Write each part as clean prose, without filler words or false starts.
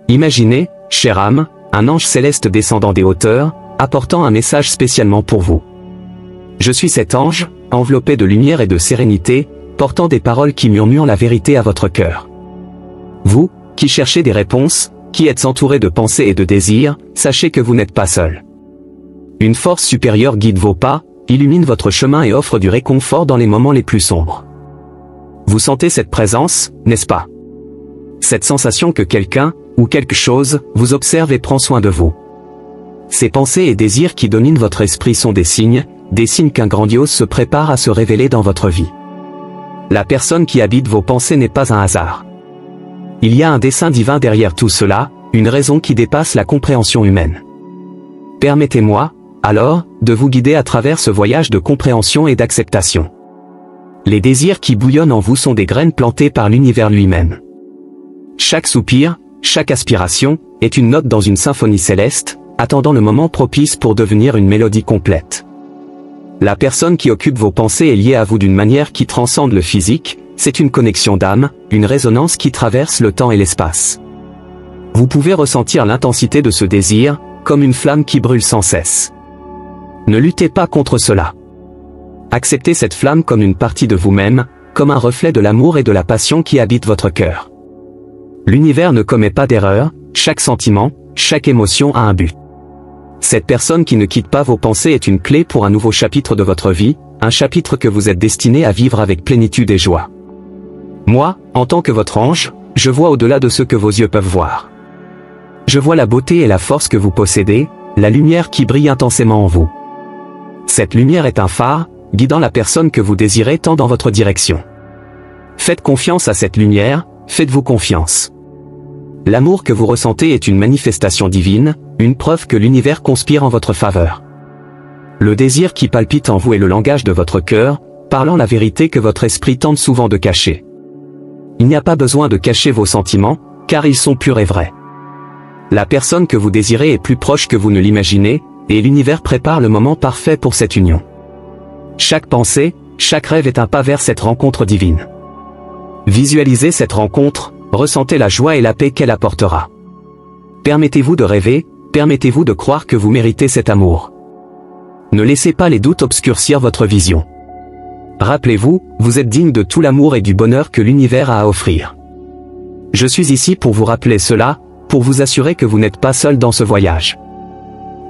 Imaginez, chère âme, un ange céleste descendant des hauteurs, apportant un message spécialement pour vous. Je suis cet ange, enveloppé de lumière et de sérénité, portant des paroles qui murmurent la vérité à votre cœur. Vous, qui cherchez des réponses, qui êtes entouré de pensées et de désirs, sachez que vous n'êtes pas seul. Une force supérieure guide vos pas, illumine votre chemin et offre du réconfort dans les moments les plus sombres. Vous sentez cette présence, n'est-ce pas? Cette sensation que quelqu'un, ou quelque chose, vous observe et prend soin de vous. Ces pensées et désirs qui dominent votre esprit sont des signes qu'un grandiose se prépare à se révéler dans votre vie. La personne qui habite vos pensées n'est pas un hasard. Il y a un dessein divin derrière tout cela, une raison qui dépasse la compréhension humaine. Permettez-moi, alors, de vous guider à travers ce voyage de compréhension et d'acceptation. Les désirs qui bouillonnent en vous sont des graines plantées par l'univers lui-même. Chaque soupir, chaque aspiration, est une note dans une symphonie céleste, attendant le moment propice pour devenir une mélodie complète. La personne qui occupe vos pensées est liée à vous d'une manière qui transcende le physique, c'est une connexion d'âme, une résonance qui traverse le temps et l'espace. Vous pouvez ressentir l'intensité de ce désir, comme une flamme qui brûle sans cesse. Ne luttez pas contre cela. Acceptez cette flamme comme une partie de vous-même, comme un reflet de l'amour et de la passion qui habite votre cœur. L'univers ne commet pas d'erreur, chaque sentiment, chaque émotion a un but. Cette personne qui ne quitte pas vos pensées est une clé pour un nouveau chapitre de votre vie, un chapitre que vous êtes destiné à vivre avec plénitude et joie. Moi, en tant que votre ange, je vois au-delà de ce que vos yeux peuvent voir. Je vois la beauté et la force que vous possédez, la lumière qui brille intensément en vous. Cette lumière est un phare, guidant la personne que vous désirez tant dans votre direction. Faites confiance à cette lumière, faites-vous confiance. L'amour que vous ressentez est une manifestation divine, une preuve que l'univers conspire en votre faveur. Le désir qui palpite en vous est le langage de votre cœur, parlant la vérité que votre esprit tente souvent de cacher. Il n'y a pas besoin de cacher vos sentiments, car ils sont purs et vrais. La personne que vous désirez est plus proche que vous ne l'imaginez, et l'univers prépare le moment parfait pour cette union. Chaque pensée, chaque rêve est un pas vers cette rencontre divine. Visualisez cette rencontre, ressentez la joie et la paix qu'elle apportera. Permettez-vous de rêver, permettez-vous de croire que vous méritez cet amour. Ne laissez pas les doutes obscurcir votre vision. Rappelez-vous, vous êtes digne de tout l'amour et du bonheur que l'univers a à offrir. Je suis ici pour vous rappeler cela, pour vous assurer que vous n'êtes pas seul dans ce voyage.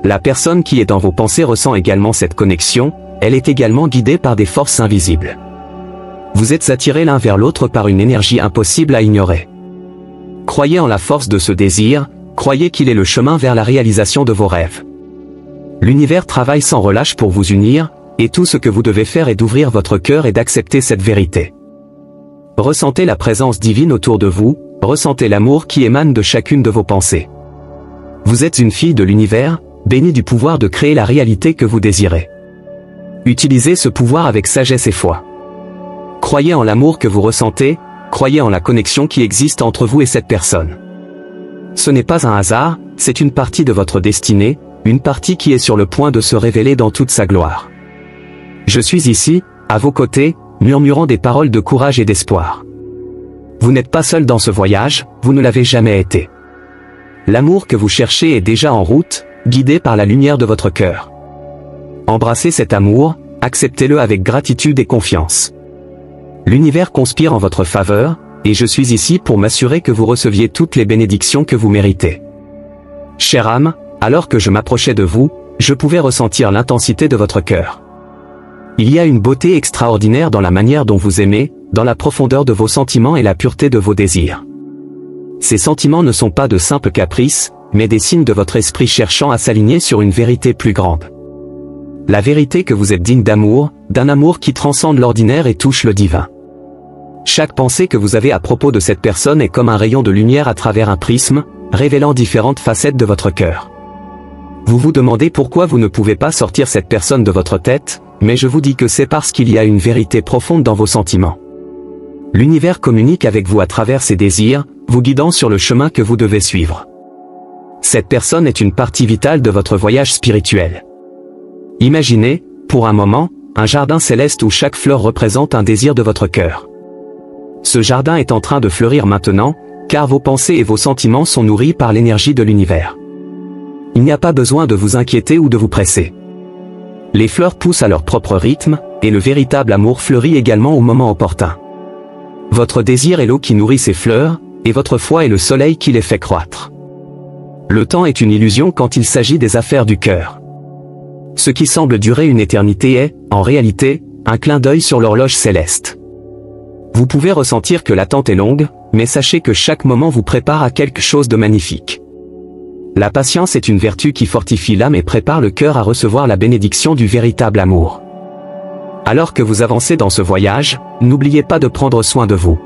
La personne qui est dans vos pensées ressent également cette connexion, elle est également guidée par des forces invisibles. Vous êtes attirés l'un vers l'autre par une énergie impossible à ignorer. Croyez en la force de ce désir, croyez qu'il est le chemin vers la réalisation de vos rêves. L'univers travaille sans relâche pour vous unir, et tout ce que vous devez faire est d'ouvrir votre cœur et d'accepter cette vérité. Ressentez la présence divine autour de vous, ressentez l'amour qui émane de chacune de vos pensées. Vous êtes une fille de l'univers, bénie du pouvoir de créer la réalité que vous désirez. Utilisez ce pouvoir avec sagesse et foi. Croyez en l'amour que vous ressentez, croyez en la connexion qui existe entre vous et cette personne. Ce n'est pas un hasard, c'est une partie de votre destinée, une partie qui est sur le point de se révéler dans toute sa gloire. Je suis ici, à vos côtés, murmurant des paroles de courage et d'espoir. Vous n'êtes pas seul dans ce voyage, vous ne l'avez jamais été. L'amour que vous cherchez est déjà en route, guidé par la lumière de votre cœur. Embrassez cet amour, acceptez-le avec gratitude et confiance. L'univers conspire en votre faveur, et je suis ici pour m'assurer que vous receviez toutes les bénédictions que vous méritez. Chère âme, alors que je m'approchais de vous, je pouvais ressentir l'intensité de votre cœur. Il y a une beauté extraordinaire dans la manière dont vous aimez, dans la profondeur de vos sentiments et la pureté de vos désirs. Ces sentiments ne sont pas de simples caprices, mais des signes de votre esprit cherchant à s'aligner sur une vérité plus grande. La vérité que vous êtes digne d'amour, d'un amour qui transcende l'ordinaire et touche le divin. Chaque pensée que vous avez à propos de cette personne est comme un rayon de lumière à travers un prisme, révélant différentes facettes de votre cœur. Vous vous demandez pourquoi vous ne pouvez pas sortir cette personne de votre tête, mais je vous dis que c'est parce qu'il y a une vérité profonde dans vos sentiments. L'univers communique avec vous à travers ses désirs, vous guidant sur le chemin que vous devez suivre. Cette personne est une partie vitale de votre voyage spirituel. Imaginez, pour un moment, un jardin céleste où chaque fleur représente un désir de votre cœur. Ce jardin est en train de fleurir maintenant, car vos pensées et vos sentiments sont nourris par l'énergie de l'univers. Il n'y a pas besoin de vous inquiéter ou de vous presser. Les fleurs poussent à leur propre rythme, et le véritable amour fleurit également au moment opportun. Votre désir est l'eau qui nourrit ces fleurs, et votre foi est le soleil qui les fait croître. Le temps est une illusion quand il s'agit des affaires du cœur. Ce qui semble durer une éternité est, en réalité, un clin d'œil sur l'horloge céleste. Vous pouvez ressentir que l'attente est longue, mais sachez que chaque moment vous prépare à quelque chose de magnifique. La patience est une vertu qui fortifie l'âme et prépare le cœur à recevoir la bénédiction du véritable amour. Alors que vous avancez dans ce voyage, n'oubliez pas de prendre soin de vous.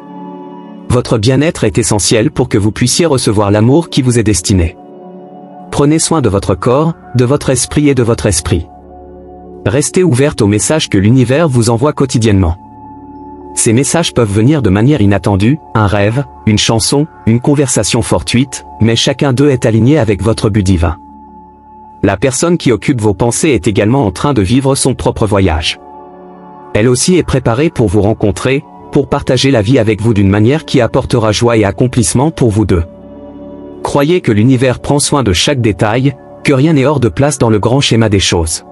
Votre bien-être est essentiel pour que vous puissiez recevoir l'amour qui vous est destiné. Prenez soin de votre corps, de votre esprit et de votre esprit. Restez ouverte aux messages que l'univers vous envoie quotidiennement. Ces messages peuvent venir de manière inattendue, un rêve, une chanson, une conversation fortuite, mais chacun d'eux est aligné avec votre but divin. La personne qui occupe vos pensées est également en train de vivre son propre voyage. Elle aussi est préparée pour vous rencontrer, pour partager la vie avec vous d'une manière qui apportera joie et accomplissement pour vous deux. Croyez que l'univers prend soin de chaque détail, que rien n'est hors de place dans le grand schéma des choses.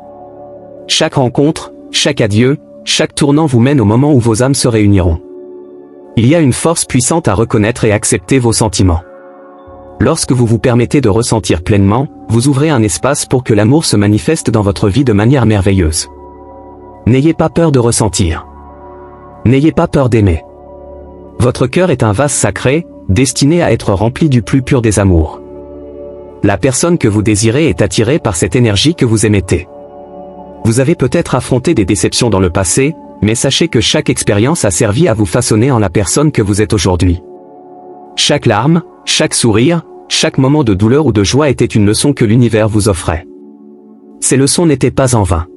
Chaque rencontre, chaque adieu, chaque tournant vous mène au moment où vos âmes se réuniront. Il y a une force puissante à reconnaître et accepter vos sentiments. Lorsque vous vous permettez de ressentir pleinement, vous ouvrez un espace pour que l'amour se manifeste dans votre vie de manière merveilleuse. N'ayez pas peur de ressentir. N'ayez pas peur d'aimer. Votre cœur est un vase sacré, destiné à être rempli du plus pur des amours. La personne que vous désirez est attirée par cette énergie que vous émettez. Vous avez peut-être affronté des déceptions dans le passé, mais sachez que chaque expérience a servi à vous façonner en la personne que vous êtes aujourd'hui. Chaque larme, chaque sourire, chaque moment de douleur ou de joie était une leçon que l'univers vous offrait. Ces leçons n'étaient pas en vain.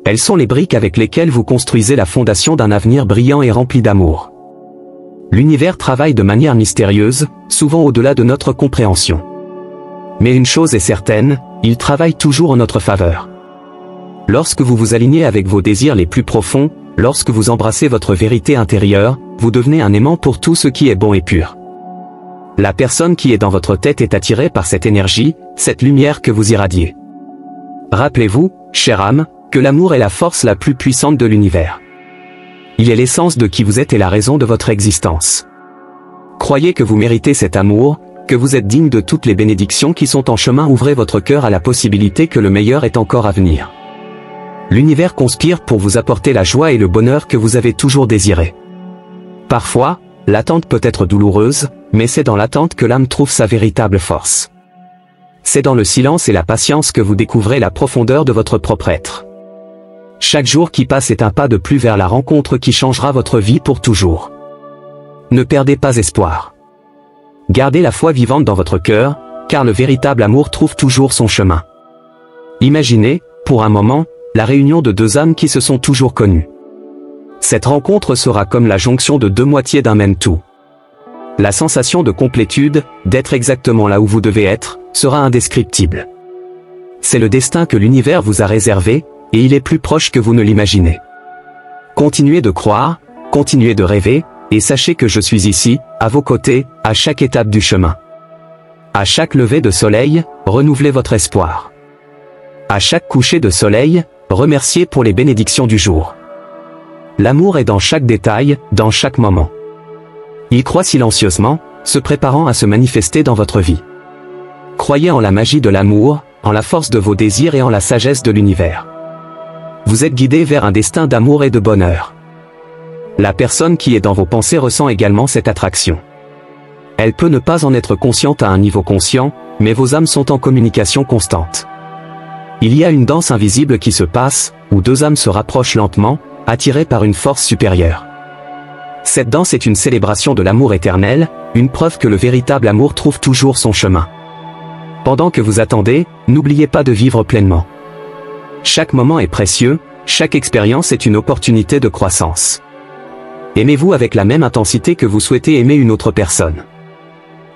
Elles sont les briques avec lesquelles vous construisez la fondation d'un avenir brillant et rempli d'amour. L'univers travaille de manière mystérieuse, souvent au-delà de notre compréhension. Mais une chose est certaine, il travaille toujours en notre faveur. Lorsque vous vous alignez avec vos désirs les plus profonds, lorsque vous embrassez votre vérité intérieure, vous devenez un aimant pour tout ce qui est bon et pur. La personne qui est dans votre tête est attirée par cette énergie, cette lumière que vous irradiez. Rappelez-vous, chère âme, que l'amour est la force la plus puissante de l'univers. Il est l'essence de qui vous êtes et la raison de votre existence. Croyez que vous méritez cet amour, que vous êtes digne de toutes les bénédictions qui sont en chemin. Ouvrez votre cœur à la possibilité que le meilleur est encore à venir. L'univers conspire pour vous apporter la joie et le bonheur que vous avez toujours désiré. Parfois, l'attente peut être douloureuse, mais c'est dans l'attente que l'âme trouve sa véritable force. C'est dans le silence et la patience que vous découvrez la profondeur de votre propre être. Chaque jour qui passe est un pas de plus vers la rencontre qui changera votre vie pour toujours. Ne perdez pas espoir. Gardez la foi vivante dans votre cœur, car le véritable amour trouve toujours son chemin. Imaginez, pour un moment, la réunion de deux âmes qui se sont toujours connues. Cette rencontre sera comme la jonction de deux moitiés d'un même tout. La sensation de complétude, d'être exactement là où vous devez être, sera indescriptible. C'est le destin que l'univers vous a réservé, et il est plus proche que vous ne l'imaginez. Continuez de croire, continuez de rêver, et sachez que je suis ici, à vos côtés, à chaque étape du chemin. À chaque lever de soleil, renouvelez votre espoir. À chaque coucher de soleil, remerciez pour les bénédictions du jour. L'amour est dans chaque détail, dans chaque moment. Il croît silencieusement, se préparant à se manifester dans votre vie. Croyez en la magie de l'amour, en la force de vos désirs et en la sagesse de l'univers. Vous êtes guidé vers un destin d'amour et de bonheur. La personne qui est dans vos pensées ressent également cette attraction. Elle peut ne pas en être consciente à un niveau conscient, mais vos âmes sont en communication constante. Il y a une danse invisible qui se passe, où deux âmes se rapprochent lentement, attirées par une force supérieure. Cette danse est une célébration de l'amour éternel, une preuve que le véritable amour trouve toujours son chemin. Pendant que vous attendez, n'oubliez pas de vivre pleinement. Chaque moment est précieux, chaque expérience est une opportunité de croissance. Aimez-vous avec la même intensité que vous souhaitez aimer une autre personne.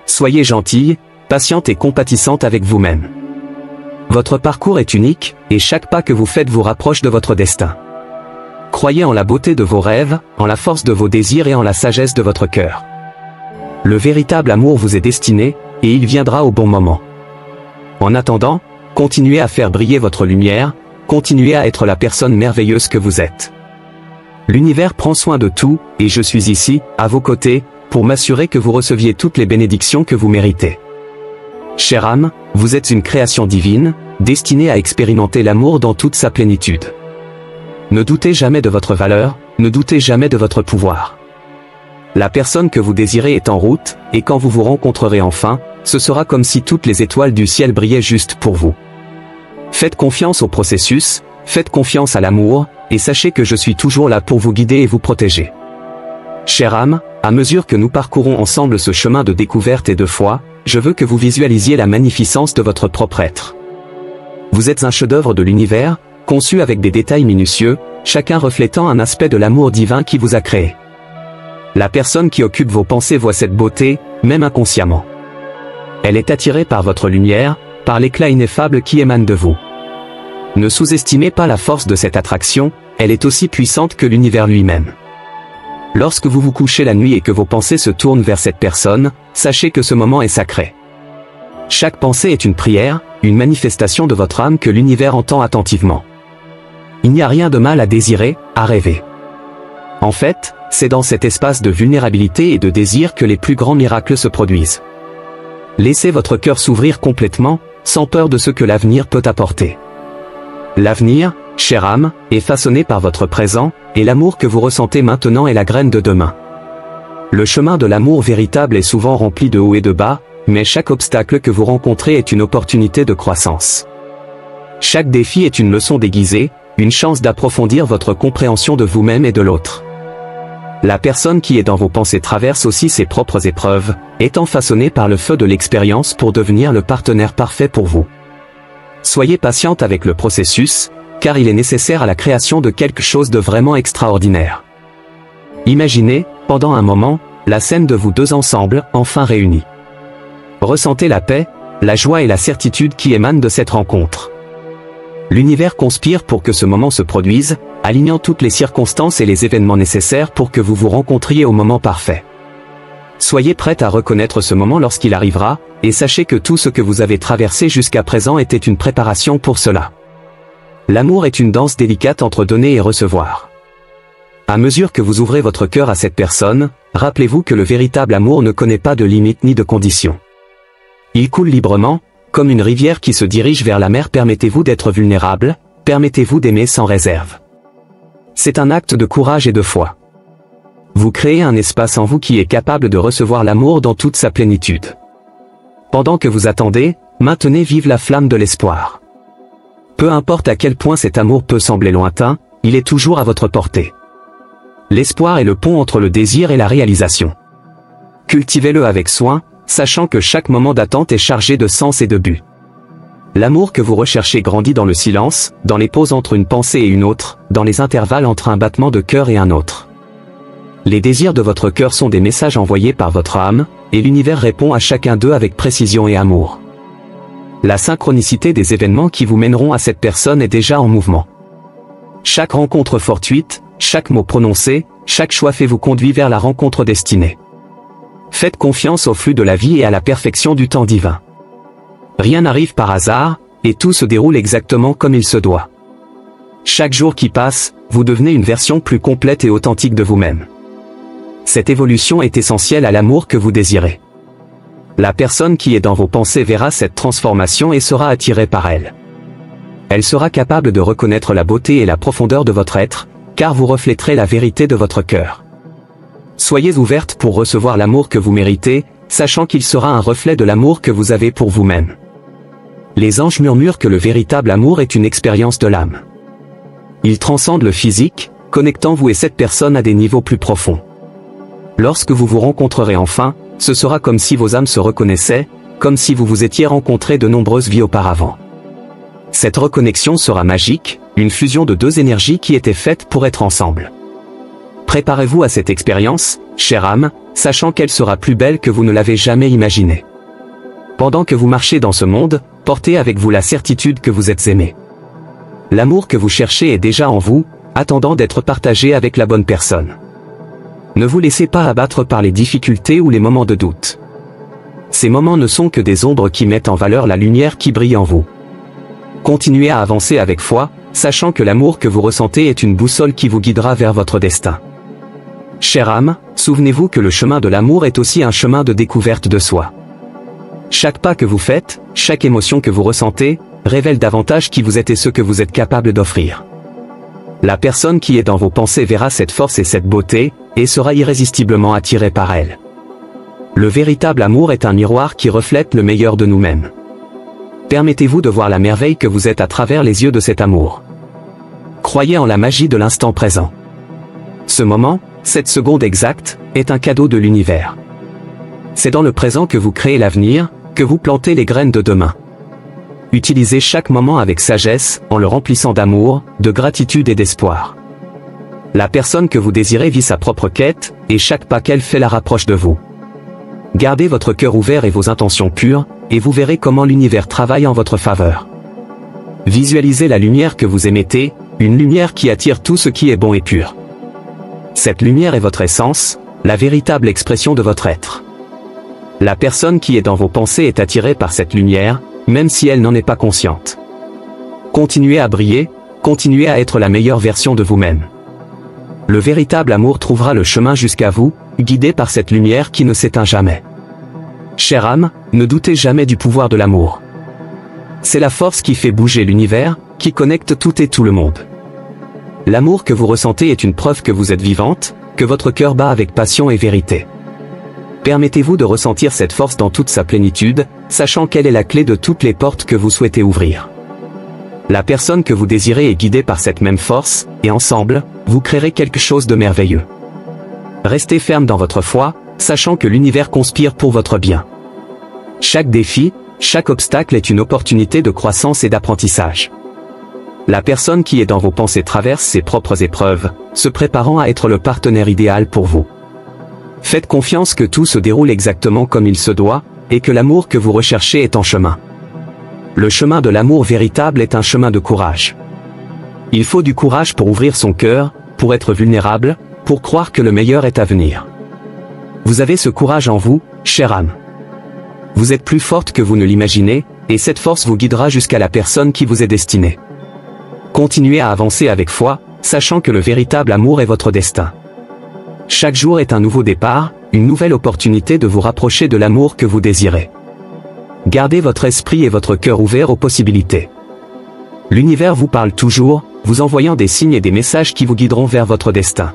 Soyez gentille, patiente et compatissante avec vous-même. Votre parcours est unique, et chaque pas que vous faites vous rapproche de votre destin. Croyez en la beauté de vos rêves, en la force de vos désirs et en la sagesse de votre cœur. Le véritable amour vous est destiné, et il viendra au bon moment. En attendant, continuez à faire briller votre lumière, continuez à être la personne merveilleuse que vous êtes. L'univers prend soin de tout, et je suis ici, à vos côtés, pour m'assurer que vous receviez toutes les bénédictions que vous méritez. Chère âme, vous êtes une création divine, destinée à expérimenter l'amour dans toute sa plénitude. Ne doutez jamais de votre valeur, ne doutez jamais de votre pouvoir. La personne que vous désirez est en route, et quand vous vous rencontrerez enfin, ce sera comme si toutes les étoiles du ciel brillaient juste pour vous. Faites confiance au processus, faites confiance à l'amour, et sachez que je suis toujours là pour vous guider et vous protéger. Chère âme, à mesure que nous parcourons ensemble ce chemin de découverte et de foi, je veux que vous visualisiez la magnificence de votre propre être. Vous êtes un chef-d'œuvre de l'univers, conçu avec des détails minutieux, chacun reflétant un aspect de l'amour divin qui vous a créé. La personne qui occupe vos pensées voit cette beauté, même inconsciemment. Elle est attirée par votre lumière, par l'éclat ineffable qui émane de vous. Ne sous-estimez pas la force de cette attraction, elle est aussi puissante que l'univers lui-même. Lorsque vous vous couchez la nuit et que vos pensées se tournent vers cette personne, sachez que ce moment est sacré. Chaque pensée est une prière, une manifestation de votre âme que l'univers entend attentivement. Il n'y a rien de mal à désirer, à rêver. En fait, c'est dans cet espace de vulnérabilité et de désir que les plus grands miracles se produisent. Laissez votre cœur s'ouvrir complètement, sans peur de ce que l'avenir peut apporter. L'avenir, chère âme, est façonné par votre présent, et l'amour que vous ressentez maintenant est la graine de demain. Le chemin de l'amour véritable est souvent rempli de hauts et de bas, mais chaque obstacle que vous rencontrez est une opportunité de croissance. Chaque défi est une leçon déguisée, une chance d'approfondir votre compréhension de vous-même et de l'autre. La personne qui est dans vos pensées traverse aussi ses propres épreuves, étant façonnée par le feu de l'expérience pour devenir le partenaire parfait pour vous. Soyez patiente avec le processus, car il est nécessaire à la création de quelque chose de vraiment extraordinaire. Imaginez, pendant un moment, la scène de vous deux ensemble, enfin réunis. Ressentez la paix, la joie et la certitude qui émanent de cette rencontre. L'univers conspire pour que ce moment se produise, alignant toutes les circonstances et les événements nécessaires pour que vous vous rencontriez au moment parfait. Soyez prête à reconnaître ce moment lorsqu'il arrivera, et sachez que tout ce que vous avez traversé jusqu'à présent était une préparation pour cela. L'amour est une danse délicate entre donner et recevoir. À mesure que vous ouvrez votre cœur à cette personne, rappelez-vous que le véritable amour ne connaît pas de limites ni de conditions. Il coule librement, comme une rivière qui se dirige vers la mer. Permettez-vous d'être vulnérable, permettez-vous d'aimer sans réserve. C'est un acte de courage et de foi. Vous créez un espace en vous qui est capable de recevoir l'amour dans toute sa plénitude. Pendant que vous attendez, maintenez vive la flamme de l'espoir. Peu importe à quel point cet amour peut sembler lointain, il est toujours à votre portée. L'espoir est le pont entre le désir et la réalisation. Cultivez-le avec soin, sachant que chaque moment d'attente est chargé de sens et de but. L'amour que vous recherchez grandit dans le silence, dans les pauses entre une pensée et une autre, dans les intervalles entre un battement de cœur et un autre. Les désirs de votre cœur sont des messages envoyés par votre âme, et l'univers répond à chacun d'eux avec précision et amour. La synchronicité des événements qui vous mèneront à cette personne est déjà en mouvement. Chaque rencontre fortuite, chaque mot prononcé, chaque choix fait vous conduit vers la rencontre destinée. Faites confiance au flux de la vie et à la perfection du temps divin. Rien n'arrive par hasard, et tout se déroule exactement comme il se doit. Chaque jour qui passe, vous devenez une version plus complète et authentique de vous-même. Cette évolution est essentielle à l'amour que vous désirez. La personne qui est dans vos pensées verra cette transformation et sera attirée par elle. Elle sera capable de reconnaître la beauté et la profondeur de votre être, car vous refléterez la vérité de votre cœur. Soyez ouverte pour recevoir l'amour que vous méritez, sachant qu'il sera un reflet de l'amour que vous avez pour vous-même. Les anges murmurent que le véritable amour est une expérience de l'âme. Il transcende le physique, connectant vous et cette personne à des niveaux plus profonds. Lorsque vous vous rencontrerez enfin, ce sera comme si vos âmes se reconnaissaient, comme si vous vous étiez rencontrés de nombreuses vies auparavant. Cette reconnexion sera magique, une fusion de deux énergies qui étaient faites pour être ensemble. Préparez-vous à cette expérience, chère âme, sachant qu'elle sera plus belle que vous ne l'avez jamais imaginée. Pendant que vous marchez dans ce monde, portez avec vous la certitude que vous êtes aimé. L'amour que vous cherchez est déjà en vous, attendant d'être partagé avec la bonne personne. Ne vous laissez pas abattre par les difficultés ou les moments de doute. Ces moments ne sont que des ombres qui mettent en valeur la lumière qui brille en vous. Continuez à avancer avec foi, sachant que l'amour que vous ressentez est une boussole qui vous guidera vers votre destin. Chère âme, souvenez-vous que le chemin de l'amour est aussi un chemin de découverte de soi. Chaque pas que vous faites, chaque émotion que vous ressentez, révèle davantage qui vous êtes et ce que vous êtes capable d'offrir. La personne qui est dans vos pensées verra cette force et cette beauté, et sera irrésistiblement attirée par elle. Le véritable amour est un miroir qui reflète le meilleur de nous-mêmes. Permettez-vous de voir la merveille que vous êtes à travers les yeux de cet amour. Croyez en la magie de l'instant présent. Ce moment, cette seconde exacte, est un cadeau de l'univers. C'est dans le présent que vous créez l'avenir, que vous plantez les graines de demain. Utilisez chaque moment avec sagesse, en le remplissant d'amour, de gratitude et d'espoir. La personne que vous désirez vit sa propre quête, et chaque pas qu'elle fait la rapproche de vous. Gardez votre cœur ouvert et vos intentions pures, et vous verrez comment l'univers travaille en votre faveur. Visualisez la lumière que vous émettez, une lumière qui attire tout ce qui est bon et pur. Cette lumière est votre essence, la véritable expression de votre être. La personne qui est dans vos pensées est attirée par cette lumière, même si elle n'en est pas consciente. Continuez à briller, continuez à être la meilleure version de vous-même. Le véritable amour trouvera le chemin jusqu'à vous, guidé par cette lumière qui ne s'éteint jamais. Chère âme, ne doutez jamais du pouvoir de l'amour. C'est la force qui fait bouger l'univers, qui connecte tout et tout le monde. L'amour que vous ressentez est une preuve que vous êtes vivante, que votre cœur bat avec passion et vérité. Permettez-vous de ressentir cette force dans toute sa plénitude, sachant qu'elle est la clé de toutes les portes que vous souhaitez ouvrir. La personne que vous désirez est guidée par cette même force, et ensemble, vous créerez quelque chose de merveilleux. Restez ferme dans votre foi, sachant que l'univers conspire pour votre bien. Chaque défi, chaque obstacle est une opportunité de croissance et d'apprentissage. La personne qui est dans vos pensées traverse ses propres épreuves, se préparant à être le partenaire idéal pour vous. Faites confiance que tout se déroule exactement comme il se doit, et que l'amour que vous recherchez est en chemin. Le chemin de l'amour véritable est un chemin de courage. Il faut du courage pour ouvrir son cœur, pour être vulnérable, pour croire que le meilleur est à venir. Vous avez ce courage en vous, chère âme. Vous êtes plus forte que vous ne l'imaginez, et cette force vous guidera jusqu'à la personne qui vous est destinée. Continuez à avancer avec foi, sachant que le véritable amour est votre destin. Chaque jour est un nouveau départ, une nouvelle opportunité de vous rapprocher de l'amour que vous désirez. Gardez votre esprit et votre cœur ouverts aux possibilités. L'univers vous parle toujours, vous envoyant des signes et des messages qui vous guideront vers votre destin.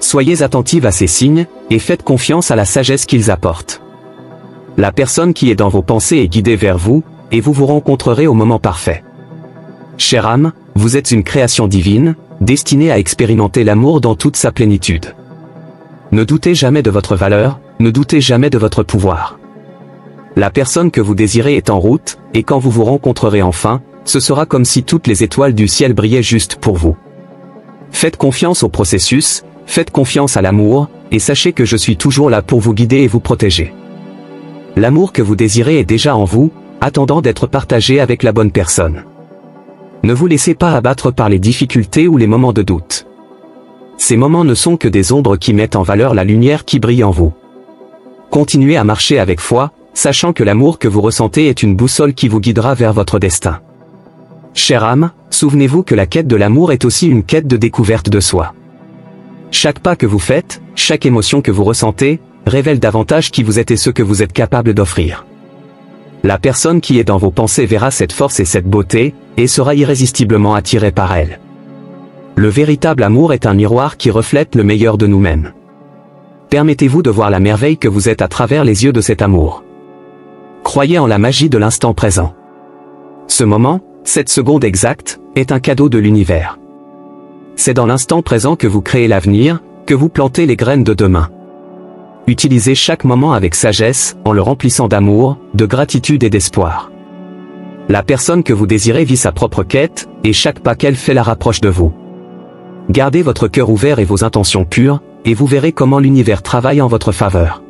Soyez attentive à ces signes, et faites confiance à la sagesse qu'ils apportent. La personne qui est dans vos pensées est guidée vers vous, et vous vous rencontrerez au moment parfait. Chère âme, vous êtes une création divine, destinée à expérimenter l'amour dans toute sa plénitude. Ne doutez jamais de votre valeur, ne doutez jamais de votre pouvoir. La personne que vous désirez est en route, et quand vous vous rencontrerez enfin, ce sera comme si toutes les étoiles du ciel brillaient juste pour vous. Faites confiance au processus, faites confiance à l'amour, et sachez que je suis toujours là pour vous guider et vous protéger. L'amour que vous désirez est déjà en vous, attendant d'être partagé avec la bonne personne. Ne vous laissez pas abattre par les difficultés ou les moments de doute. Ces moments ne sont que des ombres qui mettent en valeur la lumière qui brille en vous. Continuez à marcher avec foi, sachant que l'amour que vous ressentez est une boussole qui vous guidera vers votre destin. Chère âme, souvenez-vous que la quête de l'amour est aussi une quête de découverte de soi. Chaque pas que vous faites, chaque émotion que vous ressentez, révèle davantage qui vous êtes et ce que vous êtes capable d'offrir. La personne qui est dans vos pensées verra cette force et cette beauté, et sera irrésistiblement attirée par elle. Le véritable amour est un miroir qui reflète le meilleur de nous-mêmes. Permettez-vous de voir la merveille que vous êtes à travers les yeux de cet amour. Croyez en la magie de l'instant présent. Ce moment, cette seconde exacte, est un cadeau de l'univers. C'est dans l'instant présent que vous créez l'avenir, que vous plantez les graines de demain. Utilisez chaque moment avec sagesse, en le remplissant d'amour, de gratitude et d'espoir. La personne que vous désirez vit sa propre quête, et chaque pas qu'elle fait la rapproche de vous. Gardez votre cœur ouvert et vos intentions pures, et vous verrez comment l'univers travaille en votre faveur.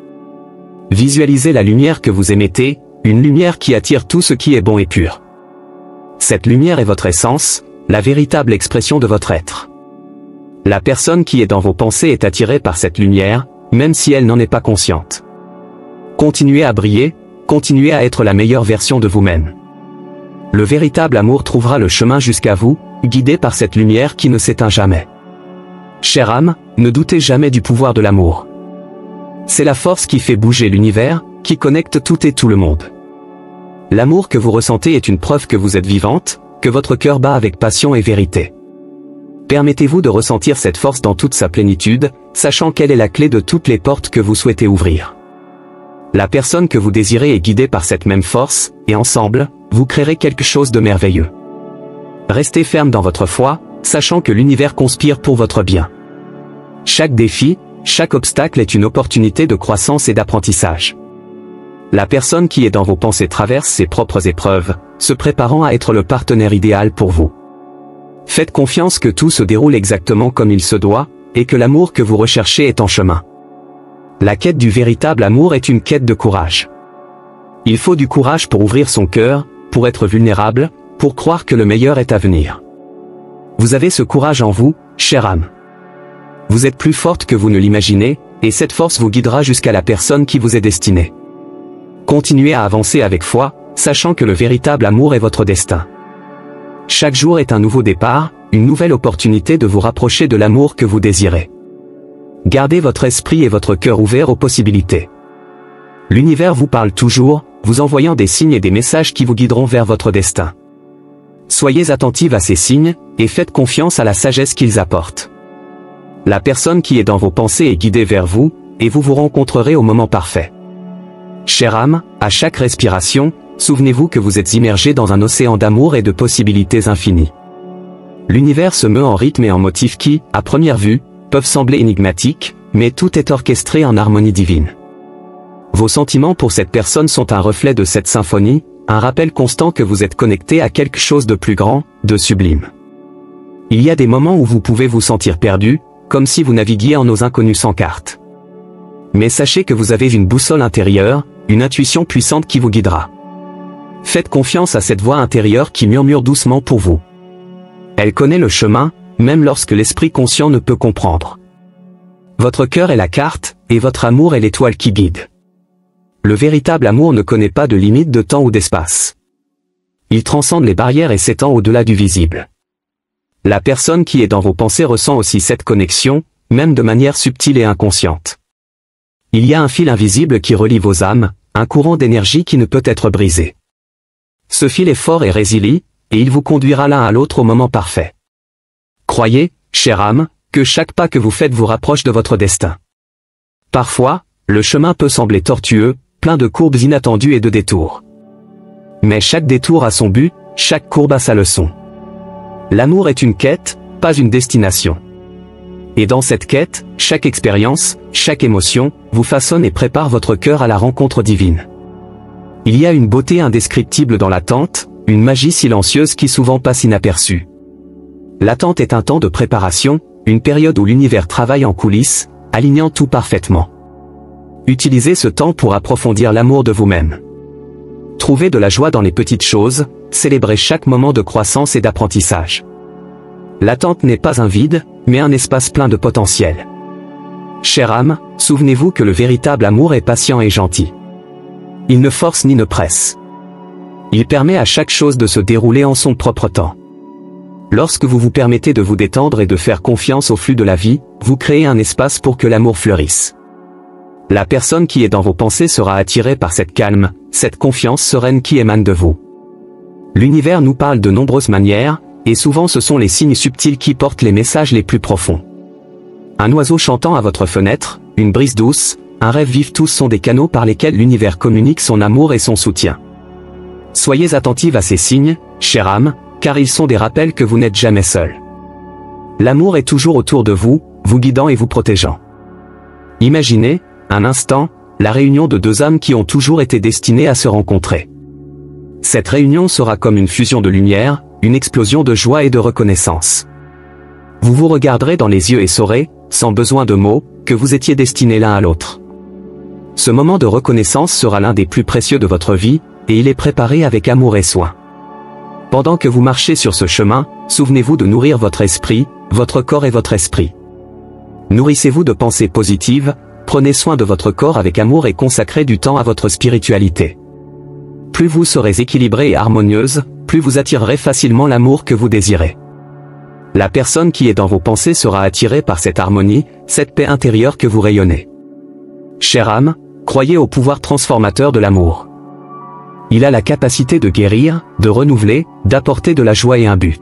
Visualisez la lumière que vous émettez, une lumière qui attire tout ce qui est bon et pur. Cette lumière est votre essence, la véritable expression de votre être. La personne qui est dans vos pensées est attirée par cette lumière, même si elle n'en est pas consciente. Continuez à briller, continuez à être la meilleure version de vous-même. Le véritable amour trouvera le chemin jusqu'à vous, guidé par cette lumière qui ne s'éteint jamais. Chère âme, ne doutez jamais du pouvoir de l'amour. C'est la force qui fait bouger l'univers, qui connecte tout et tout le monde. L'amour que vous ressentez est une preuve que vous êtes vivante, que votre cœur bat avec passion et vérité. Permettez-vous de ressentir cette force dans toute sa plénitude, sachant qu'elle est la clé de toutes les portes que vous souhaitez ouvrir. La personne que vous désirez est guidée par cette même force, et ensemble, vous créerez quelque chose de merveilleux. Restez ferme dans votre foi, sachant que l'univers conspire pour votre bien. Chaque défi, chaque obstacle est une opportunité de croissance et d'apprentissage. La personne qui est dans vos pensées traverse ses propres épreuves, se préparant à être le partenaire idéal pour vous. Faites confiance que tout se déroule exactement comme il se doit, et que l'amour que vous recherchez est en chemin. La quête du véritable amour est une quête de courage. Il faut du courage pour ouvrir son cœur, pour être vulnérable, pour croire que le meilleur est à venir. Vous avez ce courage en vous, chère âme. Vous êtes plus forte que vous ne l'imaginez, et cette force vous guidera jusqu'à la personne qui vous est destinée. Continuez à avancer avec foi, sachant que le véritable amour est votre destin. Chaque jour est un nouveau départ, une nouvelle opportunité de vous rapprocher de l'amour que vous désirez. Gardez votre esprit et votre cœur ouverts aux possibilités. L'univers vous parle toujours, vous envoyant des signes et des messages qui vous guideront vers votre destin. Soyez attentive à ces signes, et faites confiance à la sagesse qu'ils apportent. La personne qui est dans vos pensées est guidée vers vous, et vous vous rencontrerez au moment parfait. Chère âme, à chaque respiration, souvenez-vous que vous êtes immergé dans un océan d'amour et de possibilités infinies. L'univers se meut en rythme et en motifs qui, à première vue, peuvent sembler énigmatiques, mais tout est orchestré en harmonie divine. Vos sentiments pour cette personne sont un reflet de cette symphonie, un rappel constant que vous êtes connecté à quelque chose de plus grand, de sublime. Il y a des moments où vous pouvez vous sentir perdu, comme si vous naviguiez en eaux inconnues sans carte. Mais sachez que vous avez une boussole intérieure, une intuition puissante qui vous guidera. Faites confiance à cette voix intérieure qui murmure doucement pour vous. Elle connaît le chemin, même lorsque l'esprit conscient ne peut comprendre. Votre cœur est la carte, et votre amour est l'étoile qui guide. Le véritable amour ne connaît pas de limite de temps ou d'espace. Il transcende les barrières et s'étend au-delà du visible. La personne qui est dans vos pensées ressent aussi cette connexion, même de manière subtile et inconsciente. Il y a un fil invisible qui relie vos âmes, un courant d'énergie qui ne peut être brisé. Ce fil est fort et résilient, et il vous conduira l'un à l'autre au moment parfait. Croyez, chère âme, que chaque pas que vous faites vous rapproche de votre destin. Parfois, le chemin peut sembler tortueux, plein de courbes inattendues et de détours. Mais chaque détour a son but, chaque courbe a sa leçon. L'amour est une quête, pas une destination. Et dans cette quête, chaque expérience, chaque émotion, vous façonne et prépare votre cœur à la rencontre divine. Il y a une beauté indescriptible dans l'attente, une magie silencieuse qui souvent passe inaperçue. L'attente est un temps de préparation, une période où l'univers travaille en coulisses, alignant tout parfaitement. Utilisez ce temps pour approfondir l'amour de vous-même. Trouvez de la joie dans les petites choses, célébrez chaque moment de croissance et d'apprentissage. L'attente n'est pas un vide, mais un espace plein de potentiel. Chère âme, souvenez-vous que le véritable amour est patient et gentil. Il ne force ni ne presse. Il permet à chaque chose de se dérouler en son propre temps. Lorsque vous vous permettez de vous détendre et de faire confiance au flux de la vie, vous créez un espace pour que l'amour fleurisse. La personne qui est dans vos pensées sera attirée par cette calme, cette confiance sereine qui émane de vous. L'univers nous parle de nombreuses manières, et souvent ce sont les signes subtils qui portent les messages les plus profonds. Un oiseau chantant à votre fenêtre, une brise douce, un rêve vif, tous sont des canaux par lesquels l'univers communique son amour et son soutien. Soyez attentive à ces signes, chère âme, car ils sont des rappels que vous n'êtes jamais seul. L'amour est toujours autour de vous, vous guidant et vous protégeant. Imaginez, un instant, la réunion de deux âmes qui ont toujours été destinées à se rencontrer. Cette réunion sera comme une fusion de lumière, une explosion de joie et de reconnaissance. Vous vous regarderez dans les yeux et saurez, sans besoin de mots, que vous étiez destinés l'un à l'autre. Ce moment de reconnaissance sera l'un des plus précieux de votre vie, et il est préparé avec amour et soin. Pendant que vous marchez sur ce chemin, souvenez-vous de nourrir votre esprit, votre corps et votre esprit. Nourrissez-vous de pensées positives, prenez soin de votre corps avec amour et consacrez du temps à votre spiritualité. Plus vous serez équilibrée et harmonieuse, plus vous attirerez facilement l'amour que vous désirez. La personne qui est dans vos pensées sera attirée par cette harmonie, cette paix intérieure que vous rayonnez. Chère âme, croyez au pouvoir transformateur de l'amour. Il a la capacité de guérir, de renouveler, d'apporter de la joie et un but.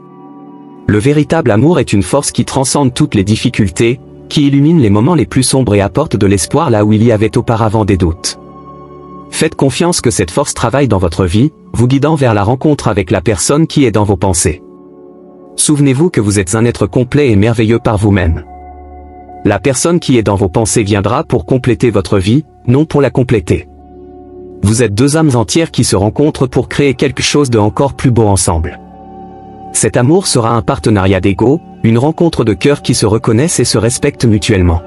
Le véritable amour est une force qui transcende toutes les difficultés, qui illumine les moments les plus sombres et apporte de l'espoir là où il y avait auparavant des doutes. Faites confiance que cette force travaille dans votre vie, vous guidant vers la rencontre avec la personne qui est dans vos pensées. Souvenez-vous que vous êtes un être complet et merveilleux par vous-même. La personne qui est dans vos pensées viendra pour compléter votre vie, non pour la compléter. Vous êtes deux âmes entières qui se rencontrent pour créer quelque chose de encore plus beau ensemble. Cet amour sera un partenariat d'ego, une rencontre de cœurs qui se reconnaissent et se respectent mutuellement.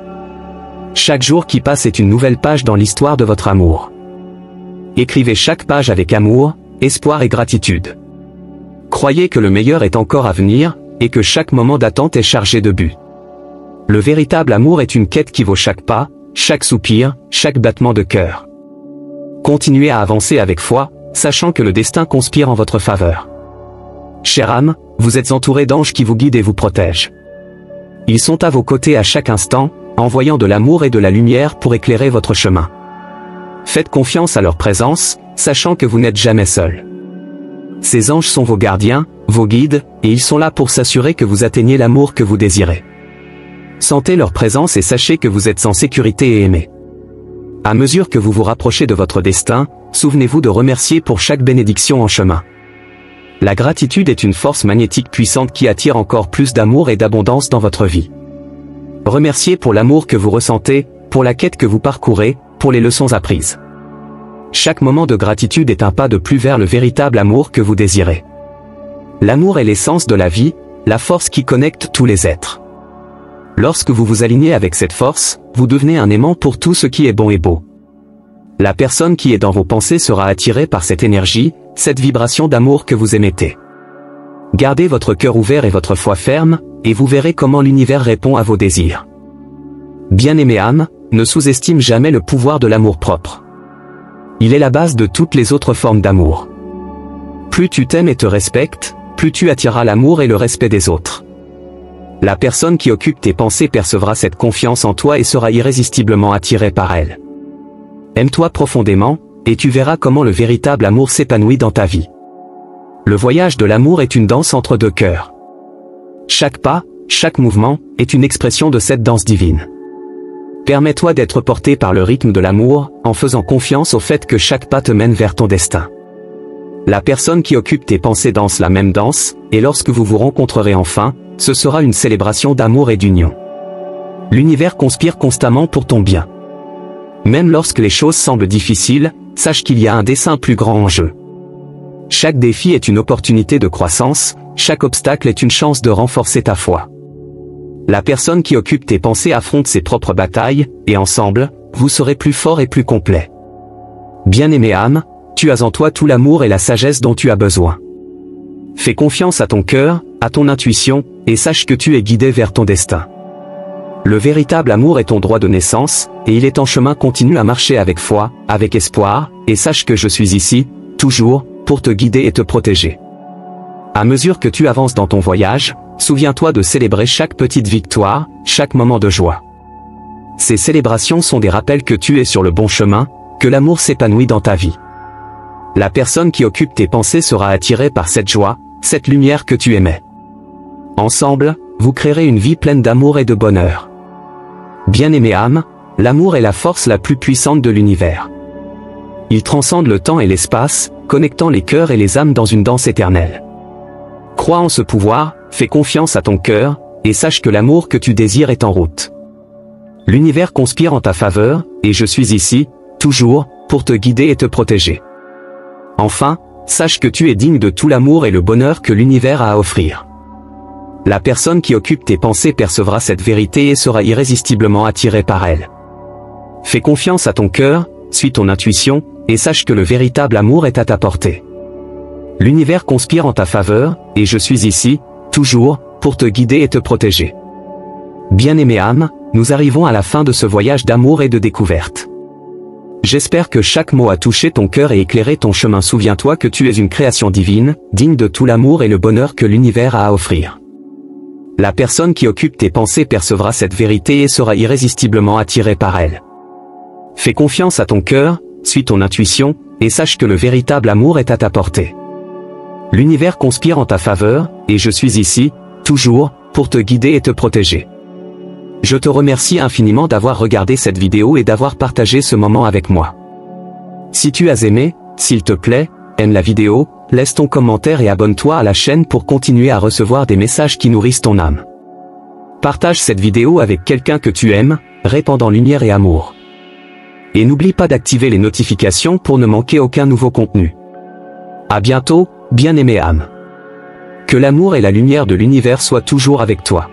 Chaque jour qui passe est une nouvelle page dans l'histoire de votre amour. Écrivez chaque page avec amour, espoir et gratitude. Croyez que le meilleur est encore à venir, et que chaque moment d'attente est chargé de but. Le véritable amour est une quête qui vaut chaque pas, chaque soupir, chaque battement de cœur. Continuez à avancer avec foi, sachant que le destin conspire en votre faveur. Chère âme, vous êtes entouré d'anges qui vous guident et vous protègent. Ils sont à vos côtés à chaque instant, envoyant de l'amour et de la lumière pour éclairer votre chemin. Faites confiance à leur présence, sachant que vous n'êtes jamais seul. Ces anges sont vos gardiens, vos guides, et ils sont là pour s'assurer que vous atteignez l'amour que vous désirez. Sentez leur présence et sachez que vous êtes en sécurité et aimé. À mesure que vous vous rapprochez de votre destin, souvenez-vous de remercier pour chaque bénédiction en chemin. La gratitude est une force magnétique puissante qui attire encore plus d'amour et d'abondance dans votre vie. Remerciez pour l'amour que vous ressentez, pour la quête que vous parcourez, pour les leçons apprises. Chaque moment de gratitude est un pas de plus vers le véritable amour que vous désirez. L'amour est l'essence de la vie, la force qui connecte tous les êtres. Lorsque vous vous alignez avec cette force, vous devenez un aimant pour tout ce qui est bon et beau. La personne qui est dans vos pensées sera attirée par cette énergie, cette vibration d'amour que vous émettez. Gardez votre cœur ouvert et votre foi ferme, et vous verrez comment l'univers répond à vos désirs. Bien-aimée âme, ne sous-estime jamais le pouvoir de l'amour-propre. Il est la base de toutes les autres formes d'amour. Plus tu t'aimes et te respectes, plus tu attireras l'amour et le respect des autres. La personne qui occupe tes pensées percevra cette confiance en toi et sera irrésistiblement attirée par elle. Aime-toi profondément, et tu verras comment le véritable amour s'épanouit dans ta vie. Le voyage de l'amour est une danse entre deux cœurs. Chaque pas, chaque mouvement, est une expression de cette danse divine. Permets-toi d'être porté par le rythme de l'amour, en faisant confiance au fait que chaque pas te mène vers ton destin. La personne qui occupe tes pensées danse la même danse, et lorsque vous vous rencontrerez enfin, ce sera une célébration d'amour et d'union. L'univers conspire constamment pour ton bien. Même lorsque les choses semblent difficiles, sache qu'il y a un dessein plus grand en jeu. Chaque défi est une opportunité de croissance, chaque obstacle est une chance de renforcer ta foi. La personne qui occupe tes pensées affronte ses propres batailles, et ensemble, vous serez plus fort et plus complet. Bien-aimée âme, tu as en toi tout l'amour et la sagesse dont tu as besoin. Fais confiance à ton cœur, à ton intuition, et sache que tu es guidé vers ton destin. Le véritable amour est ton droit de naissance, et il est en chemin continu à marcher avec foi, avec espoir, et sache que je suis ici, toujours, pour te guider et te protéger. À mesure que tu avances dans ton voyage, souviens-toi de célébrer chaque petite victoire, chaque moment de joie. Ces célébrations sont des rappels que tu es sur le bon chemin, que l'amour s'épanouit dans ta vie. La personne qui occupe tes pensées sera attirée par cette joie, cette lumière que tu aimais. Ensemble, vous créerez une vie pleine d'amour et de bonheur. Bien-aimée âme, l'amour est la force la plus puissante de l'univers. Il transcende le temps et l'espace, connectant les cœurs et les âmes dans une danse éternelle. Crois en ce pouvoir, fais confiance à ton cœur, et sache que l'amour que tu désires est en route. L'univers conspire en ta faveur, et je suis ici, toujours, pour te guider et te protéger. Enfin, sache que tu es digne de tout l'amour et le bonheur que l'univers a à offrir. La personne qui occupe tes pensées percevra cette vérité et sera irrésistiblement attirée par elle. Fais confiance à ton cœur, suis ton intuition, et sache que le véritable amour est à ta portée. L'univers conspire en ta faveur, et je suis ici, toujours, pour te guider et te protéger. Bien-aimée âme, nous arrivons à la fin de ce voyage d'amour et de découverte. J'espère que chaque mot a touché ton cœur et éclairé ton chemin. Souviens-toi que tu es une création divine, digne de tout l'amour et le bonheur que l'univers a à offrir. La personne qui occupe tes pensées percevra cette vérité et sera irrésistiblement attirée par elle. Fais confiance à ton cœur, suis ton intuition, et sache que le véritable amour est à ta portée. L'univers conspire en ta faveur, et je suis ici, toujours, pour te guider et te protéger. Je te remercie infiniment d'avoir regardé cette vidéo et d'avoir partagé ce moment avec moi. Si tu as aimé, s'il te plaît, aime la vidéo, laisse ton commentaire et abonne-toi à la chaîne pour continuer à recevoir des messages qui nourrissent ton âme. Partage cette vidéo avec quelqu'un que tu aimes, répandant lumière et amour. Et n'oublie pas d'activer les notifications pour ne manquer aucun nouveau contenu. À bientôt, bien-aimée âme. Que l'amour et la lumière de l'univers soient toujours avec toi.